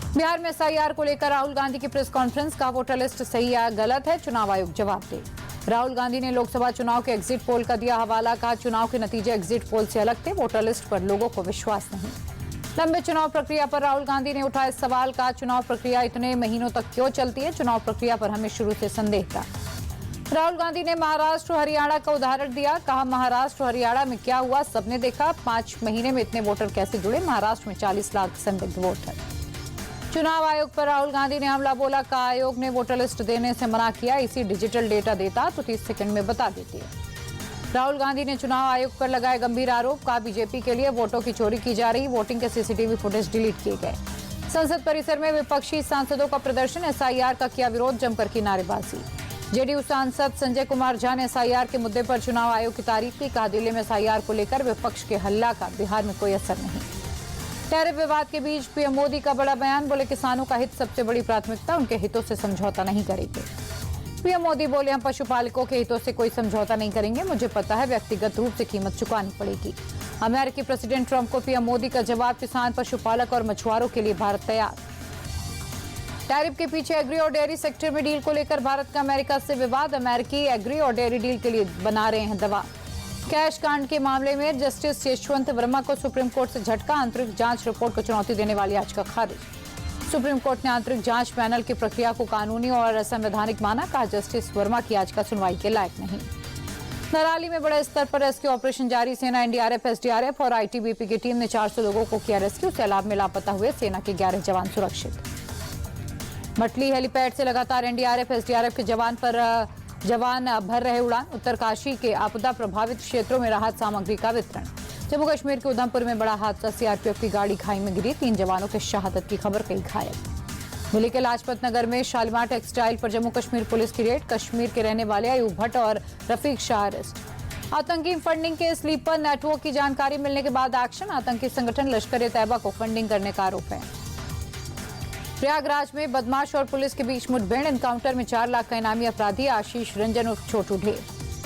बिहार में एसआईआर को लेकर राहुल गांधी की प्रेस कॉन्फ्रेंस का वोटर लिस्ट सही या गलत है, चुनाव आयोग जवाब दे। राहुल गांधी ने लोकसभा चुनाव के एग्जिट पोल का दिया हवाला, कहा चुनाव के नतीजे एग्जिट पोल से अलग थे, वोटर लिस्ट पर लोगों को विश्वास नहीं। लंबे चुनाव प्रक्रिया पर राहुल गांधी ने उठाया सवाल, कहा चुनाव प्रक्रिया इतने महीनों तक क्यों चलती है, चुनाव प्रक्रिया पर हमें शुरू से संदेह था। राहुल गांधी ने महाराष्ट्र हरियाणा का उदाहरण दिया, कहा महाराष्ट्र हरियाणा में क्या हुआ सबने देखा, 5 महीने में इतने वोटर कैसे जुड़े, महाराष्ट्र में 40 लाख संदिग्ध वोटर। चुनाव आयोग पर राहुल गांधी ने हमला बोला, कहा आयोग ने वोटर लिस्ट देने से मना किया, इसी डिजिटल डेटा देता तो 30 सेकंड में बता देती। राहुल गांधी ने चुनाव आयोग पर लगाए गंभीर आरोप, कहा बीजेपी के लिए वोटों की चोरी की जा रही, वोटिंग के सीसीटीवी फुटेज डिलीट किए गए। संसद परिसर में विपक्षी सांसदों का प्रदर्शन, एसआईआर का किया विरोध, जमकर की नारेबाजी। जेडीयू सांसद संजय कुमार झा ने एसआईआर के मुद्दे पर चुनाव आयोग की तारीफ की, कहा दिल्ली में एसआईआर को लेकर विपक्ष के हल्ला का बिहार में कोई असर नहीं। टैरिफ विवाद के बीच पीएम मोदी का बड़ा बयान, बोले किसानों का हित सबसे बड़ी प्राथमिकता, उनके हितों से समझौता नहीं करेंगे। पीएम मोदी बोले हम पशुपालकों के हितों से कोई समझौता नहीं करेंगे, मुझे पता है व्यक्तिगत रूप से कीमत चुकानी पड़ेगी। अमेरिकी प्रेसिडेंट ट्रंप को पीएम मोदी का जवाब, किसान पशुपालक और मछुआरों के लिए भारत तैयार। टैरिफ के पीछे एग्री और डेयरी सेक्टर में डील को लेकर भारत का अमेरिका से विवाद, अमेरिकी एग्री और डेयरी डील के लिए बना रहे हैं दबाव। कैश कांड के मामले में जस्टिस यशवंत वर्मा को सुप्रीम कोर्ट से झटका, आंतरिक जांच रिपोर्ट को चुनौती देने वाली याचिका खारिज। सुप्रीम कोर्ट ने आंतरिक जांच पैनल की प्रक्रिया को कानूनी और असंवैधानिक माना, कहा जस्टिस वर्मा की याचिका सुनवाई के लायक नहीं। नराली में बड़े स्तर पर रेस्क्यू ऑपरेशन जारी, सेना एनडीआरएफ एसडीआरएफ और आईटीबीपी की टीम ने 400 लोगों को किया रेस्क्यू, सैलाब में लापता हुए सेना के 11 जवान सुरक्षित। मटली हेलीपैड से लगातार एनडीआरएफ एसडीआरएफ के जवान भर रहे उड़ान, उत्तरकाशी के आपदा प्रभावित क्षेत्रों में राहत सामग्री का वितरण। जम्मू कश्मीर के उधमपुर में बड़ा हादसा, सीआरपीएफ की गाड़ी खाई में गिरी, 3 जवानों के शहादत की खबर, कई घायल। दिल्ली के लाजपत नगर में शालीमार टेक्सटाइल पर जम्मू कश्मीर पुलिस की रेड, कश्मीर के रहने वाले अयूब भट्ट और रफीक शाह अरेस्ट। आतंकी फंडिंग के स्लीपर नेटवर्क की जानकारी मिलने के बाद एक्शन, आतंकी संगठन लश्कर-ए-तैयबा को फंडिंग करने का आरोप है। प्रयागराज में बदमाश और पुलिस के बीच मुठभेड़, एनकाउंटर में 4 लाख का इनामी अपराधी आशीष रंजन उर्फ छोटू ढेर।